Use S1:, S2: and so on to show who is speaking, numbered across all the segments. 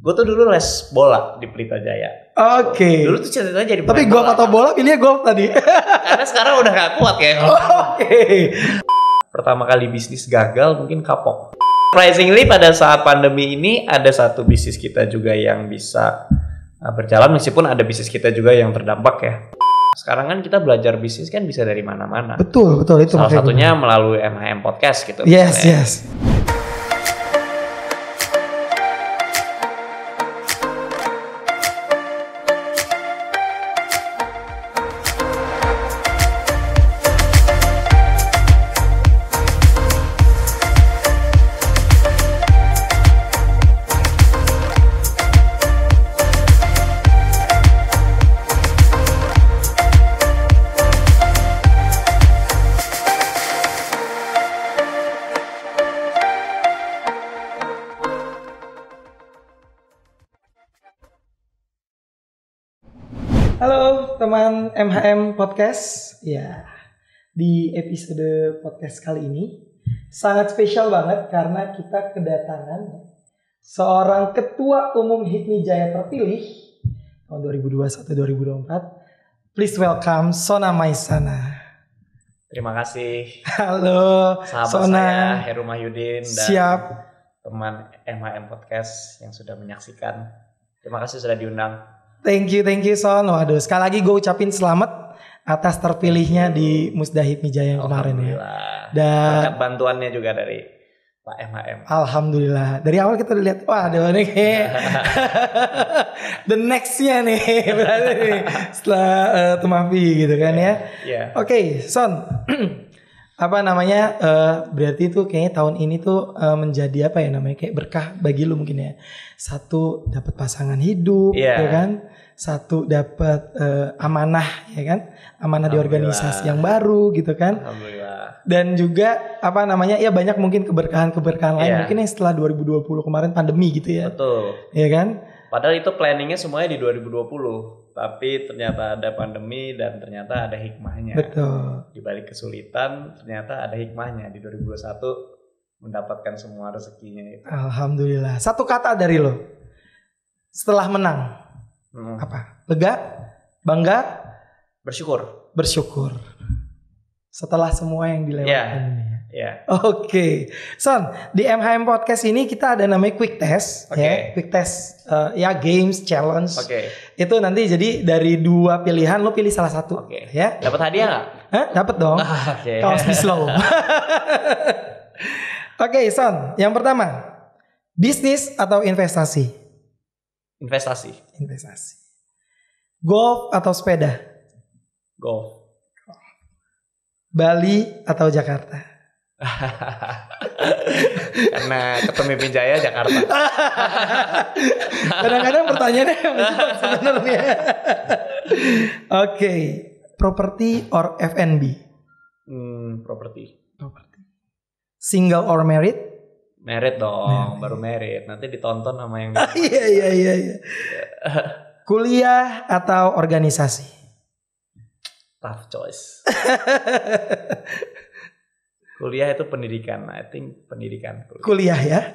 S1: Gue tuh dulu les bola di Pelita Jaya.
S2: Oke.
S1: Dulu tuh ceritanya jadi
S2: Tapi golf atau bola pilihnya golf tadi.
S1: Karena sekarang udah gak kuat ya.
S2: Oke.
S1: Pertama kali bisnis gagal mungkin kapok. Surprisingly pada saat pandemi ini ada satu bisnis kita juga yang bisa berjalan, meskipun ada bisnis kita juga yang terdampak ya. Sekarang kan kita belajar bisnis kan bisa dari mana-mana.
S2: Betul itu.
S1: Salah satunya melalui MHM Podcast gitu.
S2: Yes. Halo teman MHM Podcast. Ya, di episode podcast kali ini sangat spesial banget karena kita kedatangan seorang ketua umum HIPMI Jaya terpilih tahun 2021-2024. Please welcome Sona Maisana.
S1: Terima kasih.
S2: Halo
S1: sahabat
S2: Sona.
S1: Saya Heru Mahyudin dan
S2: Siap.
S1: teman MHM Podcast yang sudah menyaksikan. Terima kasih sudah diundang.
S2: Thank you Son. Waduh, sekali lagi gue ucapin selamat atas terpilihnya di Musda HIPMI Jaya yang kemarin ya. Dan
S1: berkat bantuannya juga dari Pak MHM.
S2: Alhamdulillah. Dari awal kita lihat, wah ada nih kayak the next-nya nih berarti nih, setelah Tumafi gitu kan ya. Oke, Son. Apa namanya? Berarti tuh kayaknya tahun ini tuh menjadi apa ya namanya, kayak berkah bagi lu mungkin ya. Satu dapat pasangan hidup, ya kan? Satu dapat amanah, ya kan? Amanah di organisasi yang baru gitu kan?
S1: Alhamdulillah.
S2: Dan juga apa namanya? Ya banyak mungkin keberkahan lain mungkin yang setelah 2020 kemarin pandemi gitu ya.
S1: Betul.
S2: Ya kan?
S1: Padahal itu planningnya semuanya di 2020, tapi ternyata ada pandemi dan ternyata ada hikmahnya.
S2: Betul.
S1: Di balik kesulitan ternyata ada hikmahnya, di 2021 mendapatkan semua rezekinya itu.
S2: Alhamdulillah. Satu kata dari lo setelah menang. Apa? Lega? Bangga? Bersyukur. Setelah semua yang dilewatkan ini. Oke. Son, di MHM Podcast ini kita ada namanya quick test, ya. Quick test ya, games, challenge. Itu nanti jadi dari dua pilihan lo pilih salah satu, ya.
S1: Dapat hadiah enggak?
S2: Dapat dong. Kaos Bislow. Oke, Son. Yang pertama, bisnis atau investasi?
S1: Investasi.
S2: Golf atau sepeda?
S1: Golf.
S2: Bali atau Jakarta?
S1: Karena Pemimpin Jaya Jakarta.
S2: Kadang-kadang pertanyaannya sebenarnya. Oke, property or F&B?
S1: Property.
S2: Single or married?
S1: Married dong, baru married. Nanti ditonton sama yang
S2: Iya. Kuliah atau organisasi?
S1: Tough choice. Kuliah itu pendidikan. I think pendidikan.
S2: Kuliah ya?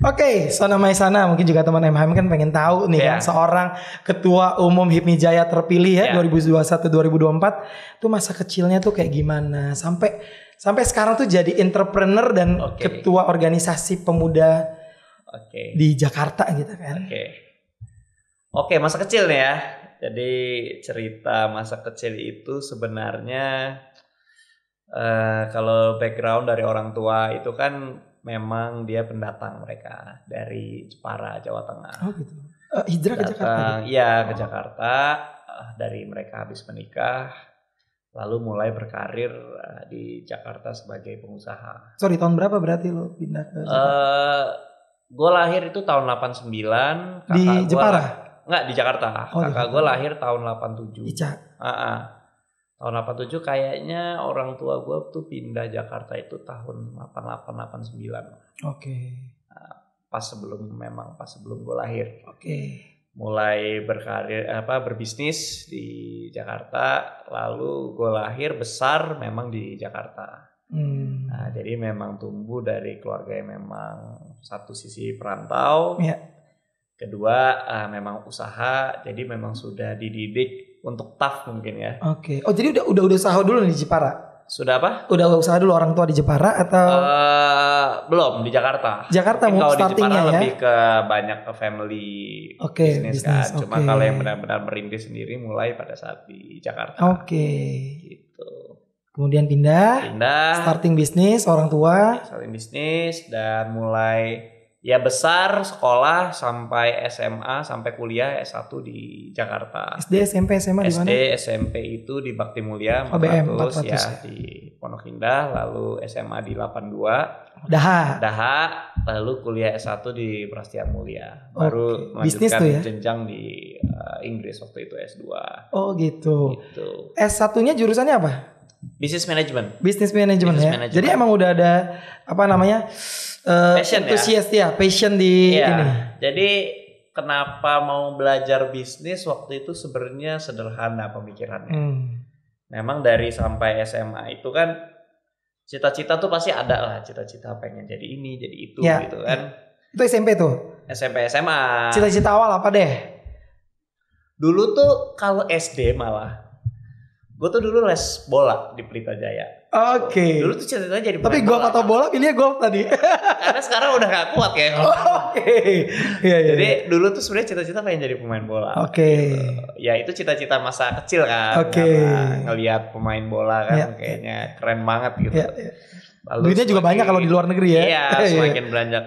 S2: Oke, Sona Maisana, mungkin juga teman MHM kan pengen tahu nih kan, seorang ketua umum HIPMI Jaya terpilih ya 2021-2024 tuh masa kecilnya tuh kayak gimana sampai sekarang tuh jadi entrepreneur dan ketua organisasi pemuda di Jakarta gitu kan. Oke,
S1: masa kecil nih ya. Jadi cerita masa kecil itu sebenarnya kalau background dari orang tua itu kan memang dia pendatang, mereka dari Jepara, Jawa Tengah.
S2: Oh gitu. Hijrah ke Jakarta?
S1: Iya, ke Jakarta. Dari mereka habis menikah, lalu mulai berkarir di Jakarta sebagai pengusaha.
S2: Sorry, tahun berapa berarti lo pindah ke Jakarta?
S1: Gue lahir itu tahun 89.
S2: Di Jepara?
S1: Enggak, di Jakarta. Kakak gue lahir tahun 87.
S2: Ica.
S1: Tahun 87 kayaknya orang tua gue tuh pindah Jakarta itu tahun 88-89. Pas sebelum gue lahir. Mulai berbisnis di Jakarta, lalu gue lahir besar memang di Jakarta. Nah, jadi memang tumbuh dari keluarga yang memang satu sisi perantau, kedua memang usaha, jadi memang sudah dididik untuk tough mungkin ya.
S2: Oke. Oh jadi udah usaha dulu nih di Jepara?
S1: Sudah apa?
S2: Udah usaha dulu orang tua di Jepara atau?
S1: Belum, di Jakarta.
S2: Jakarta mau startingnya ya?
S1: Lebih ke banyak ke family bisnis kan. Cuma kalau yang benar-benar merintis sendiri mulai pada saat di Jakarta. Gitu.
S2: Kemudian pindah, starting bisnis orang tua.
S1: Starting bisnis dan mulai ya besar sekolah sampai SMA sampai kuliah S1 di Jakarta.
S2: SD, SMP, SMA di mana?
S1: SD, SMP itu di Bakti Mulia 400 ya di Pondok Indah, lalu SMA di 82 Daha, lalu kuliah S1 di Prastia Mulia. Baru melanjutkan jenjang di Inggris waktu itu S2.
S2: Oh gitu. S1-nya jurusannya apa?
S1: Business Management.
S2: Business Management ya. Jadi emang udah ada apa namanya?
S1: Passion
S2: passion di ini.
S1: Jadi kenapa mau belajar bisnis waktu itu sebenarnya sederhana pemikirannya. Memang dari sampai SMA itu kan cita-cita tuh pasti ada lah, cita-cita pengen jadi ini, jadi itu gitu kan.
S2: Itu SMP tuh?
S1: SMP SMA.
S2: Cita-cita awal apa deh?
S1: Dulu tuh kalau SD malah gue tuh dulu les bola di Pelita Jaya.
S2: Oke.
S1: Dulu tuh cita-citanya jadi
S2: tapi golf atau bola pilihnya golf tadi.
S1: Karena sekarang udah gak kuat kayak golf. Jadi dulu tuh sebenarnya cita-cita pengen jadi pemain bola. Gitu. Ya itu cita-cita masa kecil kan. Karena ngelihat pemain bola kan kayaknya keren banget gitu.
S2: Lalu duitnya juga banyak kalau di luar negeri ya.
S1: Iya, semakin beranjak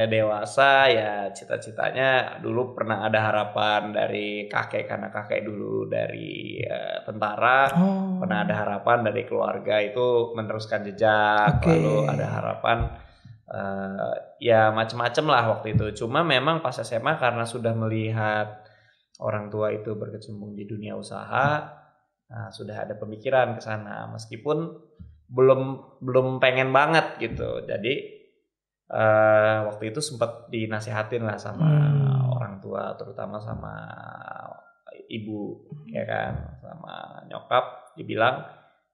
S1: dewasa ya cita-citanya dulu pernah ada harapan dari kakek karena kakek dulu dari tentara. Pernah ada harapan dari keluarga itu meneruskan jejak. Lalu ada harapan ya macam-macam lah waktu itu. Cuma memang pas SMA karena sudah melihat orang tua itu berkecimpung di dunia usaha, sudah ada pemikiran ke sana meskipun belum pengen banget gitu. Jadi waktu itu sempat dinasihatin lah sama orang tua, terutama sama ibu ya kan, sama nyokap. Dibilang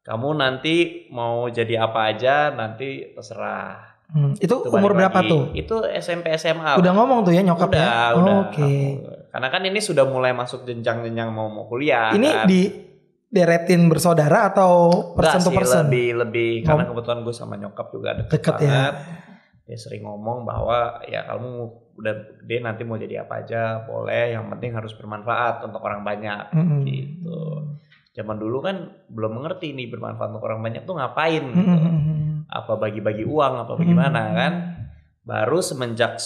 S1: kamu nanti mau jadi apa aja nanti terserah.
S2: Itu umur berapa tuh?
S1: Itu SMP SMA.
S2: Udah ngomong tuh ya nyokap ya?
S1: Udah. Karena kan ini sudah mulai masuk jenjang-jenjang mau kuliah.
S2: Ini kan? Deretin bersaudara atau person to person?
S1: Lebih karena kebetulan gue sama nyokap juga deket banget. Dia sering ngomong bahwa ya kamu udah gede nanti mau jadi apa aja boleh, yang penting harus bermanfaat untuk orang banyak gitu. Zaman dulu kan belum mengerti nih bermanfaat untuk orang banyak tuh ngapain gitu. Apa bagi-bagi uang apa bagaimana kan. Baru semenjak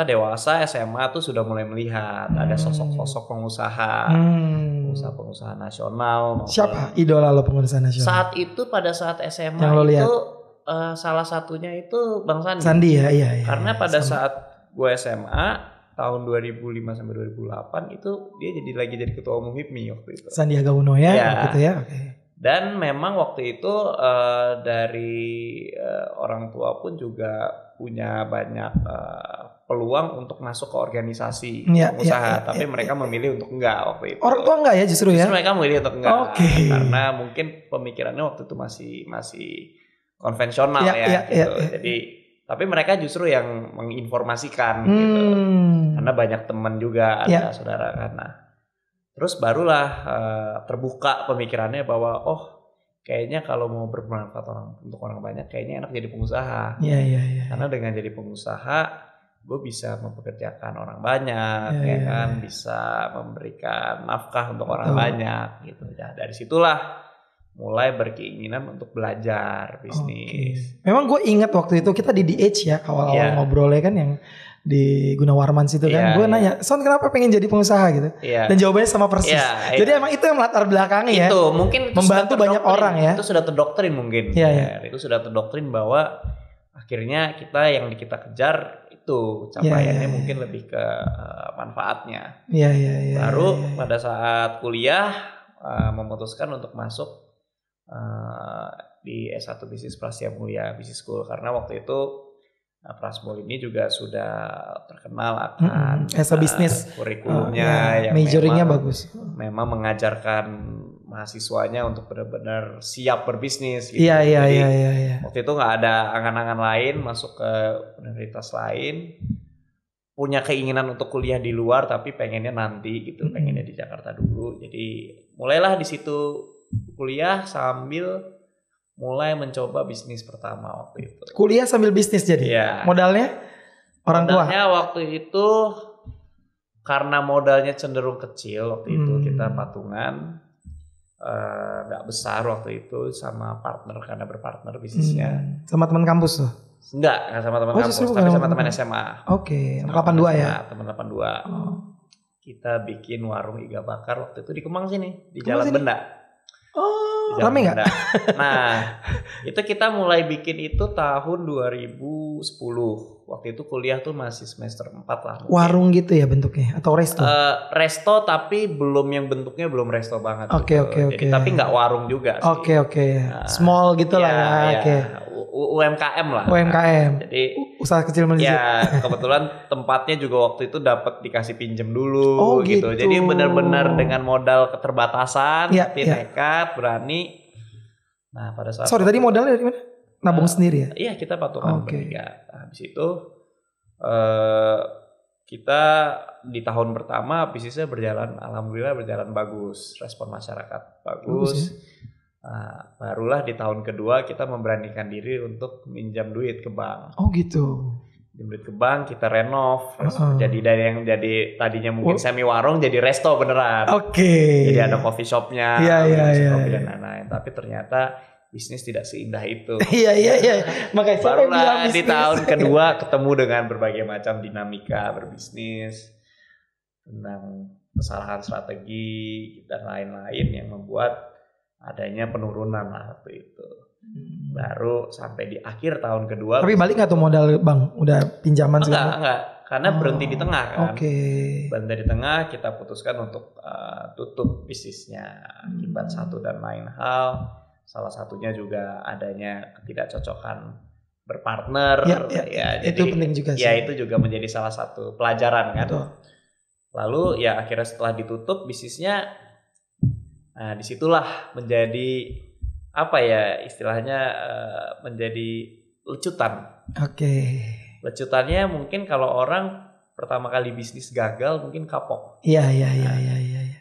S1: dewasa SMA tuh sudah mulai melihat ada sosok-sosok pengusaha. Pengusaha nasional.
S2: Siapa idola lo pengusaha nasional?
S1: Saat itu pada saat SMA itu salah satunya itu Bang Sandi.
S2: Sandi ya, iya.
S1: Karena pada saat gue SMA tahun 2005 sampai 2008 itu dia jadi ketua umum HIPMI waktu itu.
S2: Sandiaga Uno ya, gitu ya.
S1: Dan memang waktu itu dari orang tua pun juga punya banyak peluang untuk masuk ke organisasi pengusaha, tapi mereka memilih untuk enggak waktu itu.
S2: Orang tua enggak ya justru ya?
S1: Justru mereka memilih untuk enggak, karena mungkin pemikirannya waktu itu masih konvensional gitu. Jadi, tapi mereka justru yang menginformasikan gitu, karena banyak teman juga ada saudara karena. Terus barulah terbuka pemikirannya bahwa kayaknya kalau mau bermanfaat untuk orang banyak kayaknya enak jadi pengusaha.
S2: Iya.
S1: Karena dengan jadi pengusaha gue bisa mempekerjakan orang banyak, kan bisa memberikan nafkah untuk orang banyak gitu. Ya dari situlah mulai berkeinginan untuk belajar bisnis.
S2: Memang gue ingat waktu itu kita di DH ya awal-awal ngobrolnya kan yang di Gunawarman situ kan. Gue nanya, Son kenapa pengen jadi pengusaha gitu? Dan jawabannya sama persis. Jadi emang itu yang latar belakangnya ya.
S1: Itu mungkin
S2: membantu banyak orang ya.
S1: Itu sudah terdoktrin mungkin. Itu sudah terdoktrin bahwa akhirnya kita kejar itu capaiannya mungkin lebih ke manfaatnya. Baru pada saat kuliah memutuskan untuk masuk di S1 Bisnis Prastia Mulia Business School karena waktu itu Prasmul ini juga sudah terkenal akan
S2: as a business
S1: kurikulumnya yang
S2: majoringnya bagus.
S1: Memang mengajarkan mahasiswanya untuk benar-benar siap berbisnis gitu.
S2: Iya.
S1: Waktu itu nggak ada angan-angan lain, masuk ke universitas lain, punya keinginan untuk kuliah di luar tapi pengennya nanti gitu, pengennya di Jakarta dulu. Jadi mulailah di situ kuliah sambil mulai mencoba bisnis pertama waktu itu.
S2: Kuliah sambil bisnis jadi?
S1: Iya.
S2: Modalnya orang tua?
S1: Modalnya waktu itu karena modalnya cenderung kecil waktu itu, kita patungan, nggak besar waktu itu sama partner karena berpartner bisnisnya.
S2: Sama teman kampus tuh?
S1: Enggak sama teman kampus, tapi sama teman SMA.
S2: Oke, 82 ya?
S1: Teman 82. Kita bikin warung iga bakar waktu itu di Kemang sini, di Jalan Benda.
S2: Rame nggak?
S1: Nah, itu kita mulai bikin itu tahun 2010. Waktu itu kuliah tuh masih semester 4 lah. Mungkin.
S2: Warung gitu ya bentuknya atau resto?
S1: Resto tapi belum yang bentuknya belum resto banget.
S2: Oke.
S1: Jadi tapi nggak warung juga sih.
S2: Oke. Small gitu lah ya. Oke.
S1: UMKM lah.
S2: UMKM.
S1: Jadi
S2: usaha kecil menengah.
S1: Ya kebetulan tempatnya juga waktu itu dapat dikasih pinjem dulu gitu. Jadi benar-benar dengan modal keterbatasan, tapi nekat, berani. Nah pada saat
S2: tadi modalnya dari mana? Nabung sendiri ya?
S1: Iya kita patungan bertiga. Habis itu kita di tahun pertama bisnisnya berjalan, alhamdulillah berjalan bagus, respon masyarakat bagus. Nah, barulah di tahun kedua kita memberanikan diri untuk minjam duit ke bank.
S2: Oh gitu.
S1: Minjam duit ke bank, kita renov. Jadi dari yang jadi tadinya mungkin semi warung jadi resto beneran.
S2: Oke.
S1: Jadi ada coffee shopnya, kopi dan lain-lain. Tapi ternyata bisnis tidak seindah itu.
S2: Iya. Makanya
S1: barulah di tahun kedua ketemu dengan berbagai macam dinamika berbisnis, tentang kesalahan strategi dan lain-lain yang membuat adanya penurunan lah waktu itu. Baru sampai di akhir tahun kedua.
S2: Tapi balik nggak tuh modal bang? Udah pinjaman segala?
S1: Enggak. Karena berhenti di tengah kan. Berhenti di tengah, kita putuskan untuk tutup bisnisnya akibat satu dan lain hal. Salah satunya juga adanya ketidakcocokan berpartner.
S2: Ya, jadi, itu penting juga sih.
S1: Ya itu juga menjadi salah satu pelajaran kan. Betul. Lalu ya akhirnya setelah ditutup bisnisnya, nah disitulah menjadi apa ya istilahnya menjadi lecutan. Lecutannya mungkin kalau orang pertama kali bisnis gagal mungkin kapok.
S2: Iya.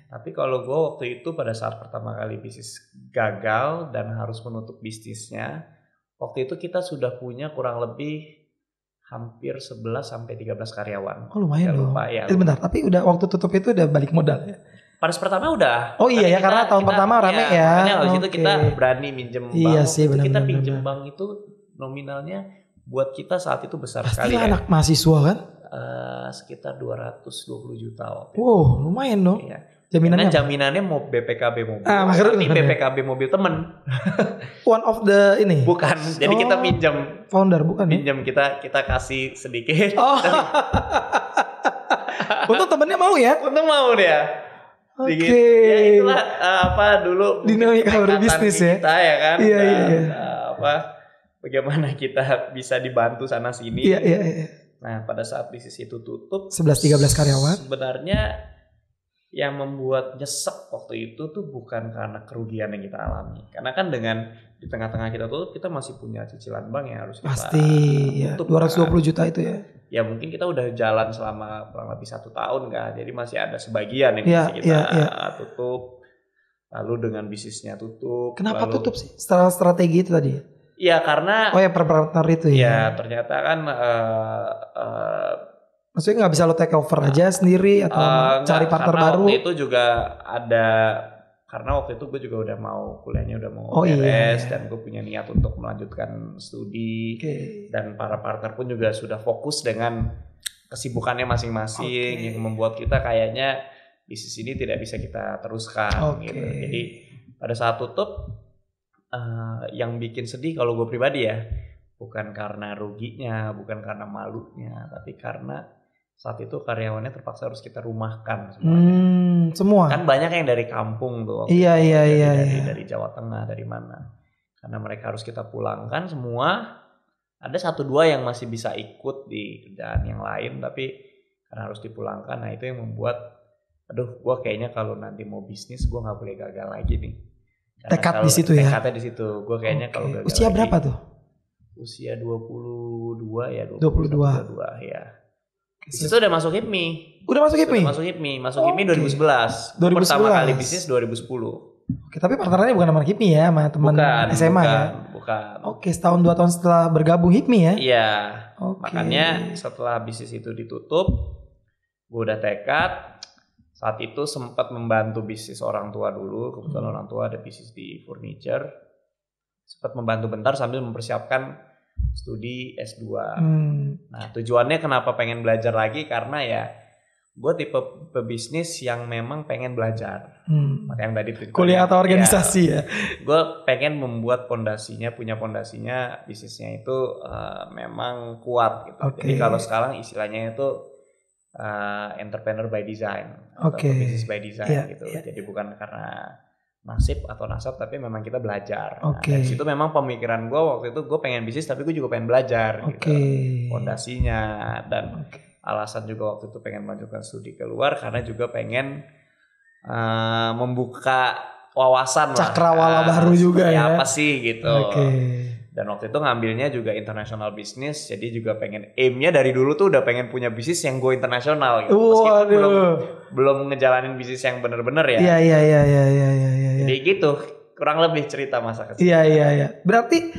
S1: Tapi kalau gue waktu itu pada saat pertama kali bisnis gagal dan harus menutup bisnisnya, waktu itu kita sudah punya kurang lebih hampir 11 sampai 13 karyawan.
S2: Oh lumayan loh. Bentar, tapi udah waktu tutup itu udah balik modal ya?
S1: Pada pertama udah.
S2: Oh iya ya, karena tahun pertama rame ya.
S1: Makanya habis itu kita berani minjem bank.
S2: Iya sih,
S1: kita pinjem bank itu nominalnya buat kita saat itu besar sekali.
S2: Pasti anak mahasiswa kan?
S1: Sekitar 220 juta waktu itu.
S2: Wow, lumayan dong.
S1: Iya.
S2: Jaminannya
S1: mau BPKB mobil.
S2: Tapi
S1: BPKB mobil temen.
S2: One of the ini.
S1: Bukan. Jadi kita pinjam.
S2: Founder bukan ya?
S1: Pinjam kita kasih sedikit.
S2: Untung temennya mau ya?
S1: Untung mau dia.
S2: Oke.
S1: Ya itulah dulu
S2: dinamika berbisnis ya.
S1: Kita ya kan.
S2: Iya.
S1: Bagaimana kita bisa dibantu sana sini.
S2: Iya.
S1: Nah, pada saat bisnis itu tutup
S2: 11-13 karyawan.
S1: Sebenarnya yang membuat nyesek waktu itu tuh bukan karena kerugian yang kita alami. Karena kan dengan di tengah-tengah kita tutup, kita masih punya cicilan bank yang harus kita
S2: pasti ya, 220 juta itu ya.
S1: Ya mungkin kita udah jalan selama kurang lebih 1 tahun kan. Jadi masih ada sebagian yang masih kita tutup. Lalu dengan bisnisnya tutup.
S2: Kenapa tutup sih? Setelah strategi itu tadi ya?
S1: Iya karena
S2: per partner itu ya.
S1: Ya ternyata kan
S2: maksudnya nggak bisa lo take over aja sendiri atau cari partner baru?
S1: Waktu itu juga ada, karena waktu itu gue juga udah mau kuliahnya udah mau beres dan gue punya niat untuk melanjutkan studi dan para partner pun juga sudah fokus dengan kesibukannya masing-masing yang membuat kita kayaknya bisnis ini tidak bisa kita teruskan gitu. Jadi pada saat tutup yang bikin sedih kalau gue pribadi ya bukan karena ruginya, bukan karena malunya, tapi karena saat itu karyawannya terpaksa harus kita rumahkan semuanya.
S2: Semua.
S1: Kan banyak yang dari kampung tuh.
S2: Iya.
S1: Dari Jawa Tengah, dari mana. Karena mereka harus kita pulangkan semua. Ada 1-2 yang masih bisa ikut di kerjaan yang lain, tapi karena harus dipulangkan. Nah itu yang membuat aduh gue kayaknya kalau nanti mau bisnis gue nggak boleh gagal lagi nih.
S2: Tekad di situ ya.
S1: Tekadnya di situ. Gue kayaknya kalau gagal
S2: usia
S1: lagi,
S2: berapa tuh?
S1: Usia 22 ya.
S2: 22
S1: ya. Di situ udah masuk HIPMI.
S2: Udah masuk HIPMI?
S1: Masuk HIPMI 2011.
S2: 2011.
S1: Pertama kali bisnis 2010.
S2: Oke, tapi partnernya bukan sama HIPMI ya, sama teman SMA ya?
S1: Bukan.
S2: Oke, setahun 2 tahun setelah bergabung HIPMI ya?
S1: Iya. Makanya setelah bisnis itu ditutup, gue udah tekad. Saat itu sempat membantu bisnis orang tua dulu. Kebetulan orang tua ada bisnis di furniture. Sempat membantu bentar sambil mempersiapkan studi S2. Nah, tujuannya kenapa pengen belajar lagi, karena ya gue tipe pebisnis yang memang pengen belajar. Maka yang tadi
S2: kuliah atau organisasi ya.
S1: Gue pengen membuat punya pondasinya bisnisnya itu memang kuat gitu. Jadi kalau sekarang istilahnya itu entrepreneur by design atau business by design gitu. Jadi bukan karena nasib atau nasab, tapi memang kita belajar. Nah, dari situ memang pemikiran gue waktu itu gue pengen bisnis, tapi gue juga pengen belajar gitu. Pondasinya dan alasan juga waktu itu pengen melanjutkan studi keluar karena juga pengen membuka wawasan
S2: cakrawala baru juga ya.
S1: Apa sih gitu. Dan waktu itu ngambilnya juga international business, jadi juga pengen aimnya dari dulu tuh udah pengen punya bisnis yang go internasional gitu. Meskipun belum ngejalanin bisnis yang bener-bener ya.
S2: Iya.
S1: Jadi gitu, kurang lebih cerita masa kecil.
S2: Iya. Berarti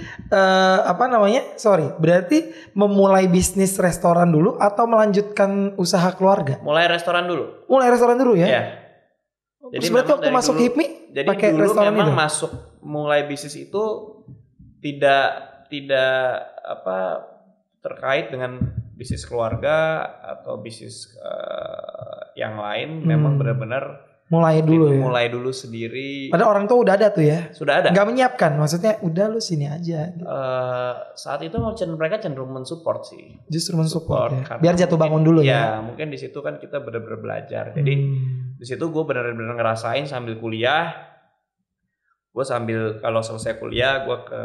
S2: berarti memulai bisnis restoran dulu atau melanjutkan usaha keluarga?
S1: Mulai restoran dulu.
S2: Ya?
S1: Iya.
S2: Jadi berarti waktu masuk HIPMI pakai restoran itu?
S1: Memang masuk mulai bisnis itu tidak terkait dengan bisnis keluarga atau bisnis yang lain. Memang benar-benar mulai dulu sendiri.
S2: Padahal orang tua udah ada tuh ya.
S1: Sudah ada.
S2: Gak menyiapkan, maksudnya udah lu sini aja. Gitu.
S1: Saat itu mereka cenderung mensupport sih.
S2: Justru mensupport ya. Biar jatuh bangun dulu ya.
S1: Ya mungkin di situ kan kita benar-benar belajar. Jadi di situ gue benar-benar ngerasain sambil kuliah. Gue sambil kalau selesai kuliah gue ke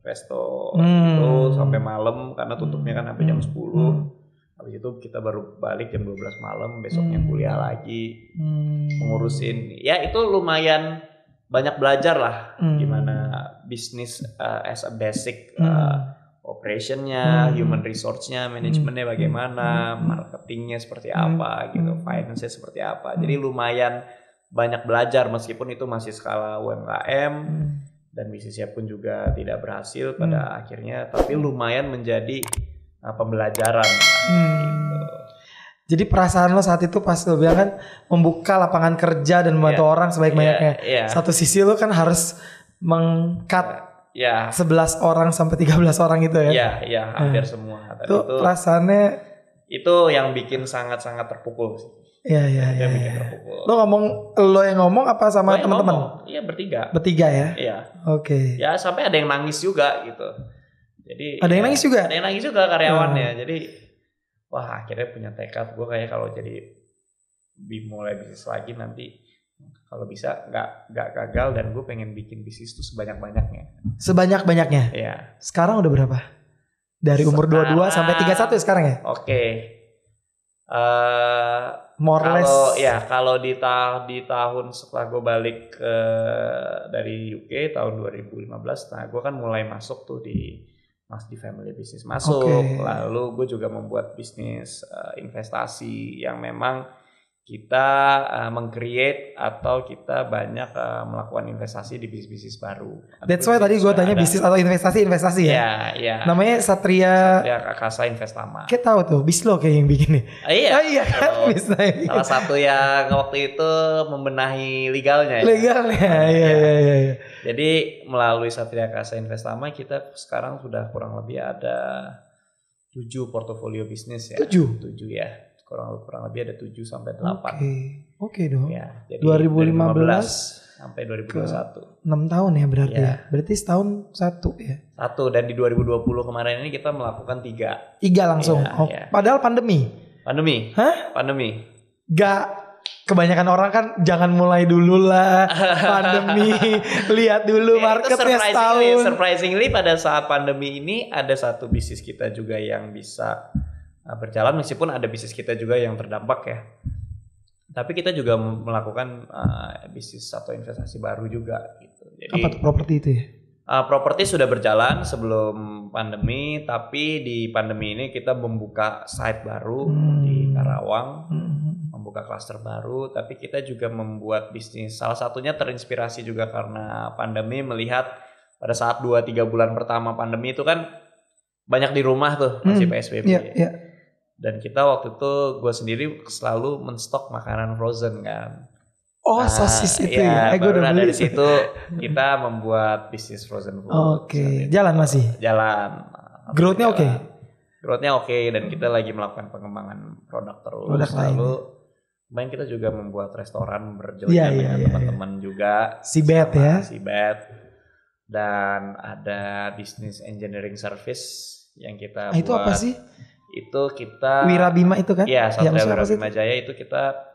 S1: resto itu sampai malam karena tutupnya kan sampai jam 10. Habis itu kita baru balik jam 12 malam, besoknya kuliah lagi, mengurusin. Ya itu lumayan banyak belajar lah gimana bisnis as a basic operationnya, human resource-nya, manajemennya bagaimana, marketingnya seperti apa gitu, finance-nya seperti apa. Jadi lumayan banyak belajar meskipun itu masih skala UMKM dan bisnisnya pun juga tidak berhasil pada akhirnya, tapi lumayan menjadi pembelajaran gitu.
S2: Jadi perasaan lo saat itu pas lo bilang kan membuka lapangan kerja dan membantu orang sebaik-banyaknya. Satu sisi lo kan harus meng-cut 11 orang sampai 13 orang itu ya.
S1: Iya, hampir semua.
S2: Itu perasaannya
S1: itu yang bikin sangat-sangat terpukul sih.
S2: Iya. Lo yang ngomong apa sama teman-teman?
S1: Iya, bertiga.
S2: Bertiga ya?
S1: Iya.
S2: Oke.
S1: Ya sampai ada yang nangis juga gitu. Jadi
S2: ada yang nangis juga?
S1: Ada yang nangis juga karyawannya. Jadi wah akhirnya punya tekad gue kayak kalau jadi mulai bisnis lagi nanti kalau bisa nggak gagal, dan gue pengen bikin bisnis tuh sebanyak-banyaknya.
S2: Sebanyak-banyaknya?
S1: Iya.
S2: Sekarang udah berapa? Dari umur 22 sampai 31 sekarang ya?
S1: Oke. Kalau di tahun setelah gue balik dari UK tahun 2015, nah gue kan mulai masuk tuh di family business lalu gue juga membuat bisnis investasi yang memang kita meng-create atau kita banyak melakukan investasi di bisnis baru.
S2: That's why tadi gue tanya bisnis atau investasi ya? Iya. Namanya Satria
S1: Akasa Investama.
S2: Kayak tahu tuh, Bislo kayak yang bikin nih.
S1: Iya
S2: kan.
S1: Salah satu yang waktu itu membenahi legalnya.
S2: Iya.
S1: Jadi melalui Satria Akasa Investama kita sekarang sudah kurang lebih ada 7 portofolio bisnis ya. 7 ya. Kurang lebih ada 7 sampai 8.
S2: Oke dong.
S1: Ya, jadi
S2: 2015
S1: sampai 2021.
S2: 6 tahun ya berarti ya. Berarti setahun 1 ya.
S1: 1, dan di 2020 kemarin ini kita melakukan 3.
S2: 3 langsung. Padahal pandemi. Hah?
S1: Pandemi.
S2: Gak. Kebanyakan orang kan jangan mulai dulu lah pandemi, lihat dulu marketnya setahun.
S1: Surprisingly pada saat pandemi ini ada satu bisnis kita juga yang bisa berjalan, meskipun ada bisnis kita juga yang terdampak ya. Tapi kita juga melakukan bisnis atau investasi baru juga gitu. Jadi
S2: apa tuh properti itu ya?
S1: Properti sudah berjalan sebelum pandemi, tapi di pandemi ini kita membuka site baru di Karawang, membuka klaster baru. Tapi kita juga membuat bisnis. Salah satunya terinspirasi juga karena pandemi, melihat pada saat 2-3 bulan pertama pandemi itu kan banyak di rumah tuh, masih PSBB.
S2: Yeah.
S1: Dan kita waktu itu gue sendiri selalu menstok makanan frozen kan.
S2: Sosis itu ya.
S1: Baru dari situ kita membuat bisnis frozen food.
S2: Oke. Jalan masih?
S1: Jalan.
S2: Growth-nya oke?
S1: Growth-nya oke, dan kita lagi melakukan pengembangan produk terus. Lalu kemarin kita juga membuat restoran berjalan dengan teman-teman juga.
S2: Sibet ya.
S1: Sibet. Dan ada bisnis engineering service yang kita buat.
S2: Itu apa sih?
S1: Itu kita
S2: Wirabima itu kan?
S1: Iya, Satria Wirabima Jaya itu kita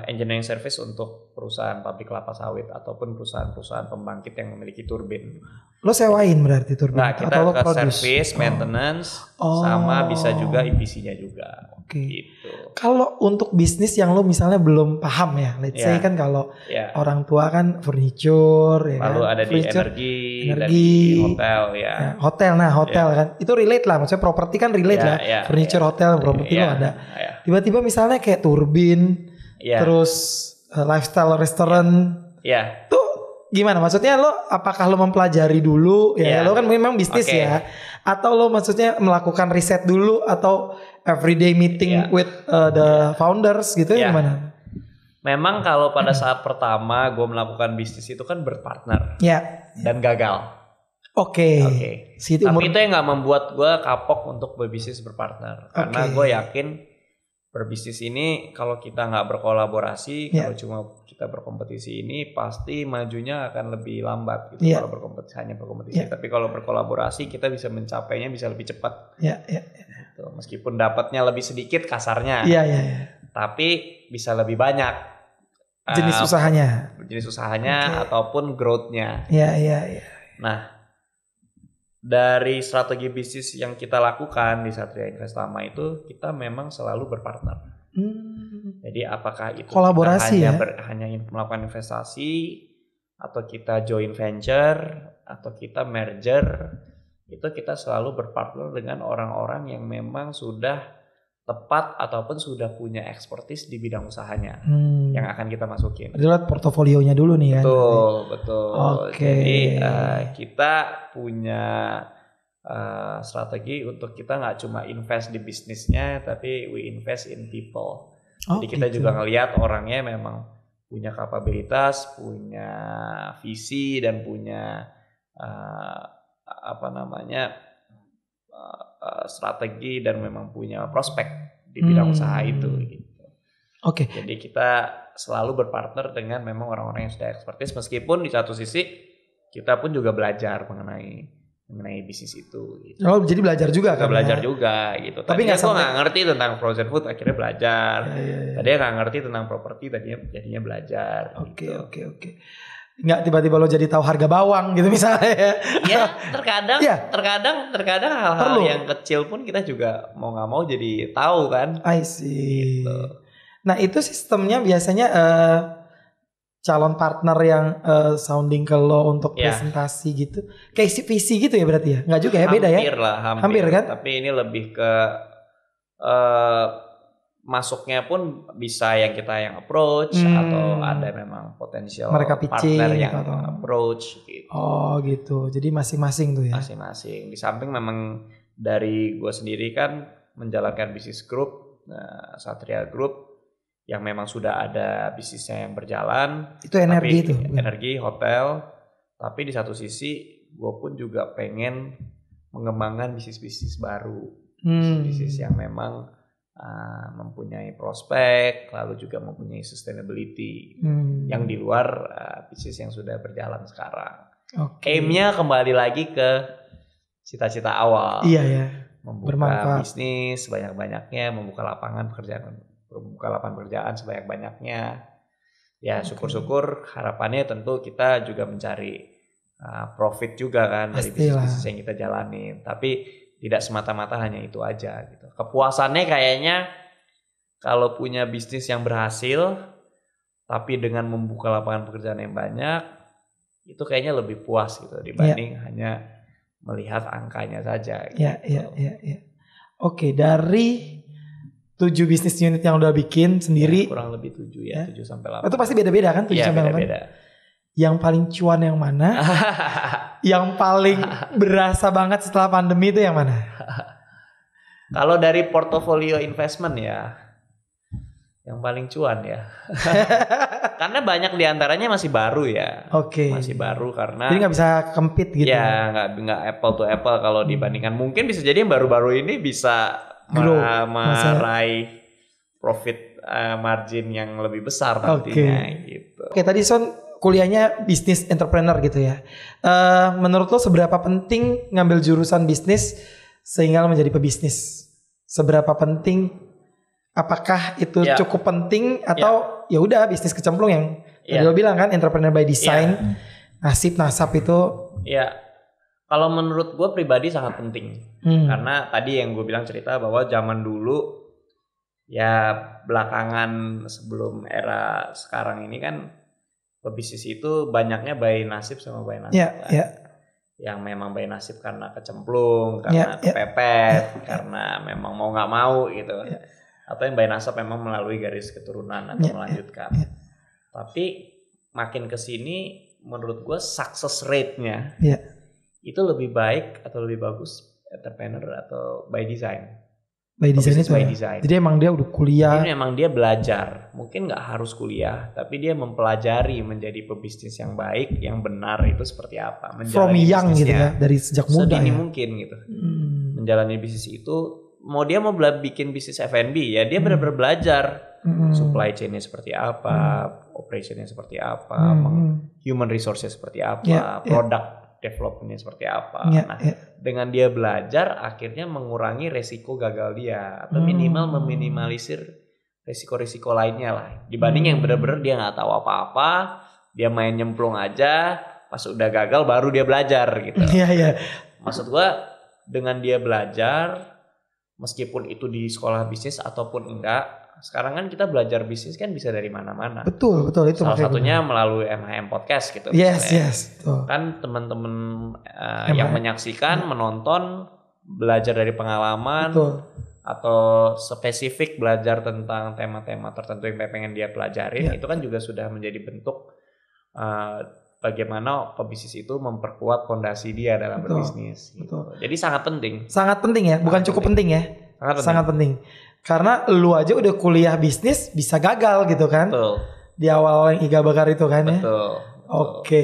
S1: engineering service untuk perusahaan pabrik kelapa sawit ataupun perusahaan-perusahaan pembangkit yang memiliki turbin.
S2: Lo sewain berarti turbin?
S1: Nah, kita ke service, maintenance, sama bisa juga EPC-nya juga.
S2: Oke.
S1: Gitu.
S2: Kalau untuk bisnis yang lo misalnya belum paham ya, let's say kan kalau orang tua kan furniture, ya
S1: lalu
S2: kan?
S1: Ada
S2: furniture,
S1: di energi, hotel ya.
S2: Hotel, hotel kan, itu relate lah, maksudnya properti kan relate lah, furniture, hotel, properti lo ada. Tiba-tiba misalnya kayak turbin, terus lifestyle restaurant, tuh gimana? Maksudnya lo apakah lo mempelajari dulu ya? Lo kan memang bisnis ya, atau lo maksudnya melakukan riset dulu atau everyday meeting with the founders gitu ya gimana?
S1: Memang kalau pada saat pertama gue melakukan bisnis itu kan berpartner dan gagal.
S2: Oke.
S1: Tapi itu yang nggak membuat gue kapok untuk berbisnis berpartner, karena gue yakin berbisnis ini kalau kita nggak berkolaborasi, kalau cuma kita berkompetisi ini pasti majunya akan lebih lambat gitu. Kalau hanya berkompetisi, tapi kalau berkolaborasi kita bisa mencapainya bisa lebih cepat. Gitu. Meskipun dapatnya lebih sedikit kasarnya, tapi bisa lebih banyak
S2: jenis usahanya,
S1: ataupun growth-nya. Nah, dari strategi bisnis yang kita lakukan di Satria Investama itu kita memang selalu berpartner. Jadi apakah itu
S2: kolaborasi
S1: kita hanya melakukan investasi, atau kita joint venture, atau kita merger, itu kita selalu berpartner dengan orang-orang yang memang sudah tepat ataupun sudah punya expertise di bidang usahanya yang akan kita masukin.
S2: Lihat portofolionya dulu nih kan.
S1: Betul. Jadi kita punya strategi untuk kita nggak cuma invest di bisnisnya, tapi we invest in people. Jadi kita juga ngelihat orangnya memang punya kapabilitas, punya visi, dan punya strategi, dan memang punya prospek di bidang usaha itu gitu. Jadi kita selalu berpartner dengan memang orang-orang yang sudah expertise, meskipun di satu sisi kita pun juga belajar mengenai bisnis itu gitu.
S2: Jadi belajar juga kan?
S1: Belajar juga gitu. Tapi gue nggak ngerti tentang frozen food, akhirnya belajar. Tadinya nggak ngerti tentang properti, jadinya belajar.
S2: Oke. Nggak tiba-tiba lo jadi tahu harga bawang gitu misalnya ya.
S1: Ya terkadang hal-hal yang kecil pun kita juga mau nggak mau jadi tahu kan.
S2: I see. Gitu. Nah itu sistemnya biasanya calon partner yang sounding ke lo untuk presentasi gitu, kayak visi gitu ya berarti ya? Nggak juga ya, beda ya? Hampir kan?
S1: Tapi ini lebih ke masuknya pun bisa yang kita yang approach, atau ada memang potensial partner yang approach gitu.
S2: Oh gitu, jadi masing-masing tuh ya?
S1: Masing-masing. Di samping memang dari gue sendiri kan menjalankan bisnis grup, Satria Group, yang memang sudah ada bisnisnya yang berjalan.
S2: Itu energi itu?
S1: Energi, hotel. Tapi di satu sisi gue pun juga pengen mengembangkan bisnis-bisnis baru. Bisnis yang memang mempunyai prospek, lalu juga mempunyai sustainability yang di luar bisnis yang sudah berjalan sekarang. Aim-nya kembali lagi ke cita-cita awal. Membuka bisnis sebanyak-banyaknya, membuka lapangan pekerjaan sebanyak-banyaknya. Ya syukur-syukur harapannya tentu kita juga mencari profit juga kan dari bisnis yang kita jalani. Tapi tidak semata-mata hanya itu aja gitu. Kepuasannya kayaknya kalau punya bisnis yang berhasil tapi dengan membuka lapangan pekerjaan yang banyak, itu kayaknya lebih puas gitu dibanding hanya melihat angkanya saja gitu.
S2: Iya. Oke, dari 7 bisnis unit yang udah bikin sendiri,
S1: kurang lebih 7 ya, 7 sampai 8.
S2: Itu pasti beda-beda kan 7 sampai 8? Beda-beda. Yang paling cuan yang mana? Yang paling berasa banget setelah pandemi itu yang mana?
S1: Kalau dari portofolio investment ya, yang paling cuan ya. Karena banyak diantaranya masih baru ya.
S2: Oke.
S1: Masih baru karena.
S2: Jadi nggak bisa compete gitu.
S1: Ya nggak apple to apple kalau dibandingkan. Mungkin bisa jadi yang baru-baru ini bisa meraih profit margin yang lebih besar nantinya gitu.
S2: Oke, tadi Son kuliahnya bisnis entrepreneur gitu ya. Menurut lo seberapa penting ngambil jurusan bisnis sehingga lo menjadi pebisnis? Seberapa penting? Apakah itu cukup penting atau ya udah bisnis kecemplung yang tadi lo bilang kan entrepreneur by design, nasab itu?
S1: Ya, kalau menurut gue pribadi sangat penting karena tadi yang gue bilang cerita bahwa zaman dulu ya belakangan sebelum era sekarang ini kan pebisnis itu banyaknya by nasib sama by nasib yang memang by nasib karena kecemplung, karena kepepet, karena memang mau nggak mau gitu. Atau yang by nasab memang melalui garis keturunan atau melanjutkan. Tapi makin kesini menurut gue success rate-nya itu lebih baik atau lebih bagus entrepreneur atau by design.
S2: By design itu jadi emang dia udah kuliah.
S1: Jadi emang dia belajar. Mungkin nggak harus kuliah, tapi dia mempelajari menjadi pebisnis yang baik, yang benar itu seperti apa.
S2: From young gitu ya, dari sejak muda
S1: sedini mungkin gitu. Menjalani bisnis itu. Mau dia mau bikin bisnis F&B ya dia benar-benar belajar supply chain-nya seperti apa, operation-nya seperti apa, human resource-nya seperti apa, product development-nya seperti apa. Dengan dia belajar akhirnya mengurangi resiko gagal dia atau minimal meminimalisir resiko-resiko lainnya lah dibanding yang benar-benar dia nggak tahu apa-apa, dia main nyemplung aja, pas udah gagal baru dia belajar gitu. Maksud gua dengan dia belajar meskipun itu di sekolah bisnis ataupun enggak, sekarang kan kita belajar bisnis kan bisa dari mana-mana.
S2: Betul itu.
S1: Salah satunya melalui MHM Podcast gitu.
S2: Yes.
S1: Kan teman-teman yang menyaksikan, menonton, belajar dari pengalaman, atau spesifik belajar tentang tema-tema tertentu yang pengen dia pelajarin, itu kan juga sudah menjadi bentuk bagaimana pebisnis itu memperkuat fondasi dia dalam berbisnis. Gitu. Jadi sangat penting.
S2: Sangat penting ya, bukan cukup penting ya. Sangat penting. Karena lu aja udah kuliah bisnis bisa gagal gitu kan.
S1: Betul.
S2: Di awal yang Iga Bakar itu kan ya.
S1: Betul.
S2: Oke.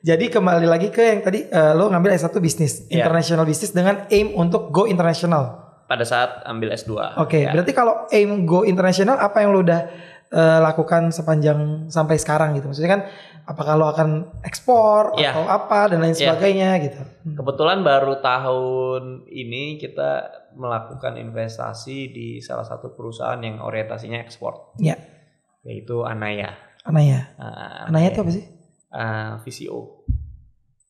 S2: Jadi kembali lagi ke yang tadi lo ngambil S1 bisnis, international bisnis dengan aim untuk go international.
S1: Pada saat ambil S2.
S2: Oke, berarti kalau aim go international apa yang lo udah lakukan sepanjang sampai sekarang gitu? Maksudnya kan apakah lo akan ekspor atau apa dan lain sebagainya gitu?
S1: Kebetulan baru tahun ini kita melakukan investasi di salah satu perusahaan yang orientasinya ekspor. Yaitu Anaya.
S2: Anaya itu apa sih?
S1: VCO.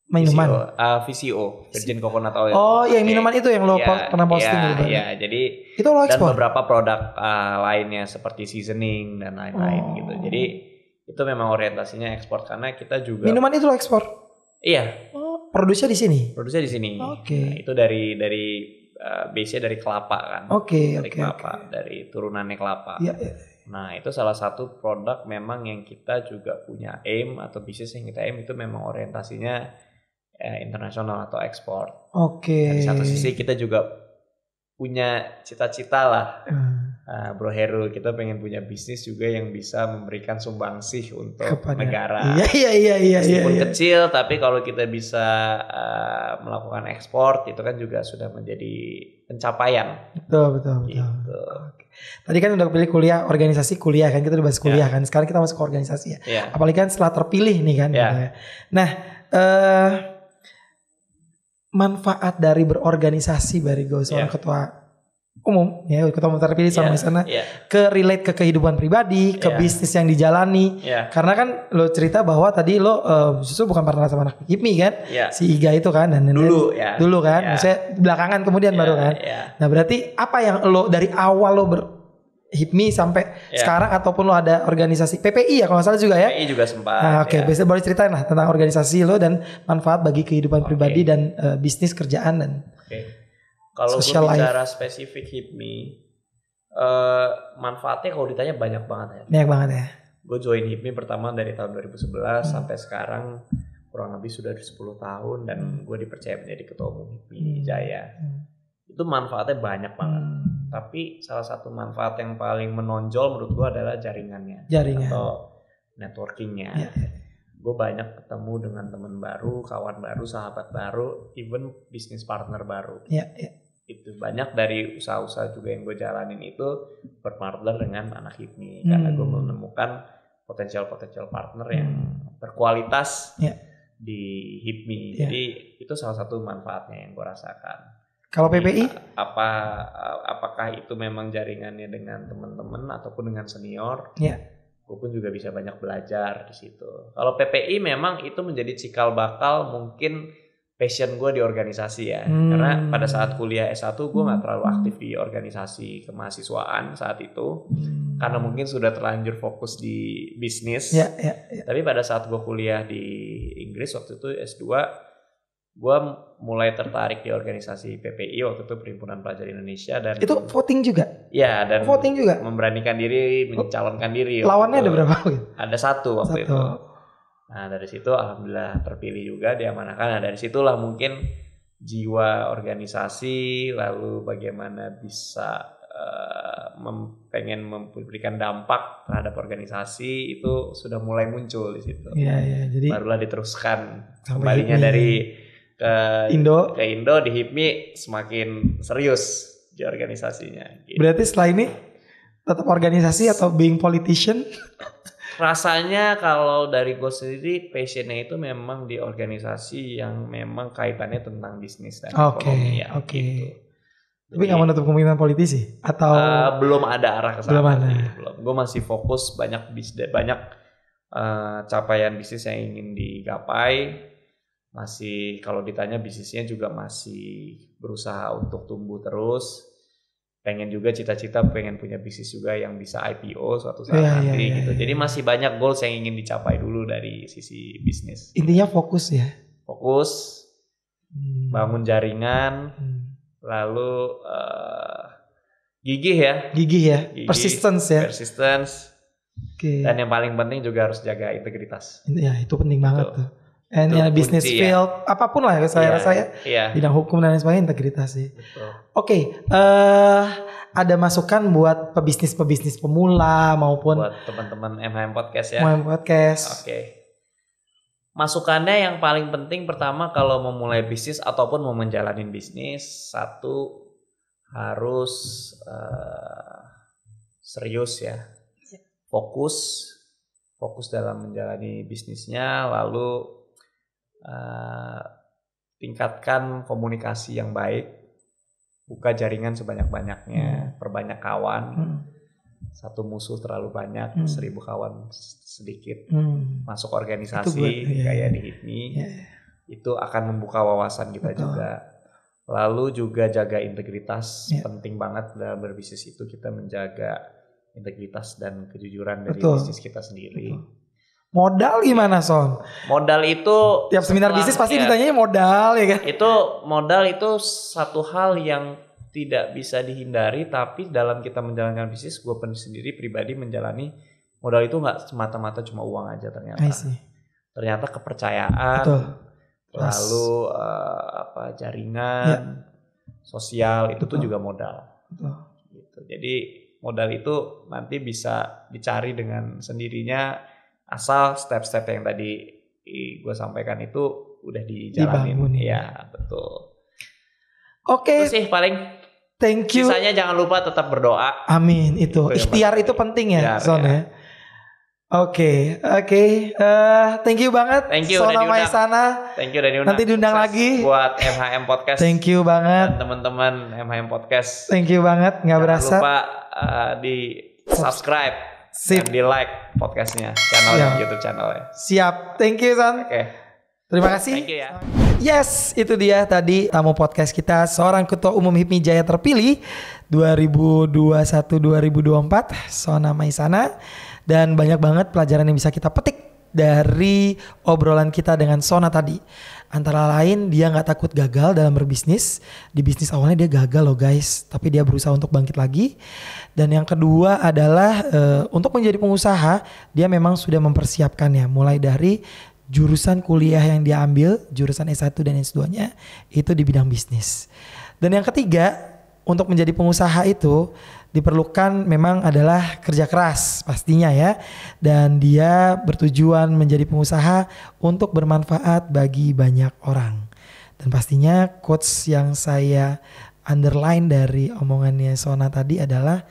S2: Minuman.
S1: VCO, Virgin Coconut Oil.
S2: Oh, yang minuman itu yang lo pernah posting gitu.
S1: Iya, jadi
S2: itu lo ekspor.
S1: Dan beberapa produk lainnya seperti seasoning dan lain-lain gitu. Jadi itu memang orientasinya ekspor karena kita juga.
S2: Minuman itu lo ekspor?
S1: Iya.
S2: Oh, produksinya di sini.
S1: Produksinya di sini.
S2: Oke.
S1: Nah, itu dari base-nya dari kelapa kan. Dari kelapa, dari turunannya kelapa.
S2: Iya.
S1: Nah, itu salah satu produk memang yang kita juga punya aim atau bisnis yang kita aim itu memang orientasinya internasional atau ekspor. Di satu sisi kita juga punya cita-cita lah, Bro Heru, kita pengen punya bisnis juga yang bisa memberikan sumbangsih untuk negara.
S2: Iya.
S1: Meskipun kecil, tapi kalau kita bisa melakukan ekspor itu kan juga sudah menjadi pencapaian.
S2: Betul.
S1: Gitu.
S2: Tadi kan udah pilih organisasi kuliah kan, kita udah bahas kuliah kan. Sekarang kita masuk ke organisasi ya. Apalagi kan setelah terpilih nih kan. Nah, manfaat dari berorganisasi Barigo seorang ketua umum ya, ketua umum terpilih sama di sana ke relate ke kehidupan pribadi, ke bisnis yang dijalani. Karena kan lo cerita bahwa tadi lo justru bukan partner sama anak HIPMI kan, si Iga itu kan, dan dulu kan, maksudnya belakangan kemudian baru kan. Nah berarti apa yang lo dari awal lo HIPMI sampai sekarang ataupun lo ada organisasi PPI ya kalau nggak salah juga ya?
S1: PPI juga sempat.
S2: Oke, bisa boleh ceritain lah tentang organisasi lo dan manfaat bagi kehidupan pribadi dan bisnis kerjaan dan
S1: kalau gue bicara spesifik HIPMI, manfaatnya kalau ditanya banyak banget ya.
S2: Banyak banget ya.
S1: Gue join HIPMI pertama dari tahun 2011 sampai sekarang kurang lebih sudah 10 tahun dan gue dipercaya menjadi ketua umum HIPMI Jaya. Itu manfaatnya banyak banget. Tapi salah satu manfaat yang paling menonjol menurut gue adalah jaringannya atau networkingnya. Gue banyak ketemu dengan teman baru, kawan baru, sahabat baru, even bisnis partner baru. Itu banyak dari usaha-usaha juga yang gue jalanin itu berpartner dengan anak HIPMI karena gue menemukan potensial partner yang berkualitas di HIPMI. Jadi itu salah satu manfaatnya yang gue rasakan.
S2: Kalau PPI?
S1: Apakah itu memang jaringannya dengan teman-teman ataupun dengan senior? Gue pun juga bisa banyak belajar di situ. Kalau PPI memang itu menjadi cikal bakal mungkin passion gue di organisasi ya. Karena pada saat kuliah S1 gue gak terlalu aktif di organisasi kemahasiswaan saat itu. Karena mungkin sudah terlanjur fokus di bisnis. Tapi pada saat gue kuliah di Inggris waktu itu S2, gue mulai tertarik di organisasi PPI waktu itu Perhimpunan Pelajar Indonesia dan
S2: itu voting juga?
S1: Ya dan
S2: voting juga?
S1: Memberanikan diri, mencalonkan diri.
S2: Lawannya ada berapa?
S1: Ada satu waktu itu. Nah dari situ alhamdulillah terpilih juga, diamanahkan. Nah dari situlah mungkin jiwa organisasi, lalu bagaimana bisa pengen memberikan dampak terhadap organisasi itu sudah mulai muncul di situ.
S2: Jadi
S1: barulah diteruskan kembalinya dari ke Indo di HIPMI semakin serius di organisasinya. Gitu.
S2: Berarti setelah ini tetap organisasi atau being politician?
S1: Rasanya kalau dari gue sendiri passionnya itu memang di organisasi yang memang kaitannya tentang bisnis dan ekonomi ya. Gitu.
S2: Tapi nggak menutup kemungkinan politisi atau
S1: belum ada arah ke sana.
S2: Belum ada.
S1: Gue masih fokus banyak capaian bisnis yang ingin digapai. Masih kalau ditanya bisnisnya juga masih berusaha untuk tumbuh terus. Pengen juga cita-cita pengen punya bisnis juga yang bisa IPO suatu saat nanti gitu. Jadi masih banyak goals yang ingin dicapai dulu dari sisi bisnis.
S2: Intinya fokus ya.
S1: Fokus, bangun jaringan, lalu gigih ya.
S2: Persistence ya.
S1: Dan yang paling penting juga harus jaga integritas.
S2: Ya itu penting banget tuh. Business field apapun lah ya saya rasa ya bidang hukum dan lain sebagainya integritas sih. Oke, ada masukan buat pebisnis pemula maupun
S1: buat teman-teman MHM Podcast ya.
S2: MHM Podcast.
S1: Oke. Masukannya yang paling penting pertama kalau memulai bisnis ataupun mau menjalani bisnis, satu harus serius ya. Fokus dalam menjalani bisnisnya, lalu tingkatkan komunikasi yang baik, buka jaringan sebanyak-banyaknya, perbanyak kawan. Satu musuh terlalu banyak, 1000 kawan sedikit. Masuk organisasi kayak di HIPMI, itu akan membuka wawasan kita juga. Lalu juga jaga integritas, penting banget dalam berbisnis itu kita menjaga integritas dan kejujuran dari bisnis kita sendiri.
S2: Modal gimana Son?
S1: Modal itu
S2: tiap seminar bisnis pasti ditanyanya modal ya kan?
S1: Modal itu satu hal yang tidak bisa dihindari, tapi dalam kita menjalankan bisnis, gue sendiri pribadi menjalani modal itu nggak semata-mata cuma uang aja ternyata. Ternyata kepercayaan, lalu jaringan sosial itu tuh juga modal. Gitu. Jadi modal itu nanti bisa dicari dengan sendirinya. Asal step-step yang tadi gue sampaikan itu udah dijalanin. Ya, betul.
S2: Oke.
S1: Itu sih paling.
S2: Thank you.
S1: Sisanya jangan lupa tetap berdoa.
S2: Amin. Itu ikhtiar itu penting ya, Son ya. Oke. Thank you banget.
S1: Thank you
S2: Sona Maisana.
S1: Thank you udah diundang.
S2: Nanti diundang lagi
S1: buat MHM Podcast.
S2: Thank you banget.
S1: Dan teman-teman MHM Podcast.
S2: Thank you banget. Nggak berasa.
S1: Jangan lupa di subscribe. Dan di like podcastnya, YouTube channelnya.
S2: Siap, thank you Son.
S1: Oke.
S2: Terima kasih.
S1: Thank you ya.
S2: Yes, itu dia tadi tamu podcast kita, seorang Ketua Umum HIPMI Jaya terpilih 2021-2024, Sona Maisana. Dan banyak banget pelajaran yang bisa kita petik dari obrolan kita dengan Sona tadi. Antara lain dia gak takut gagal dalam berbisnis. Di bisnis awalnya dia gagal loh guys, tapi dia berusaha untuk bangkit lagi. Dan yang kedua adalah untuk menjadi pengusaha, dia memang sudah mempersiapkannya. Mulai dari jurusan kuliah yang dia ambil, jurusan S1 dan S2-nya itu di bidang bisnis. Dan yang ketiga, untuk menjadi pengusaha itu diperlukan memang adalah kerja keras pastinya ya. Dan dia bertujuan menjadi pengusaha untuk bermanfaat bagi banyak orang. Dan pastinya quotes yang saya underline dari omongannya Sona tadi adalah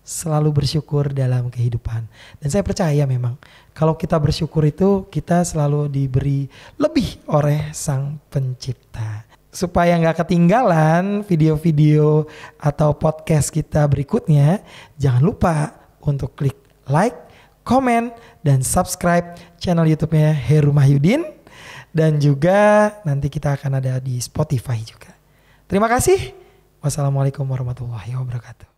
S2: selalu bersyukur dalam kehidupan. Dan saya percaya memang kalau kita bersyukur itu kita selalu diberi lebih oleh Sang Pencipta. Supaya gak ketinggalan video-video atau podcast kita berikutnya, jangan lupa untuk klik like, komen, dan subscribe channel YouTube-nya Heru Mahyudin. Dan juga nanti kita akan ada di Spotify juga. Terima kasih. Wassalamualaikum warahmatullahi wabarakatuh.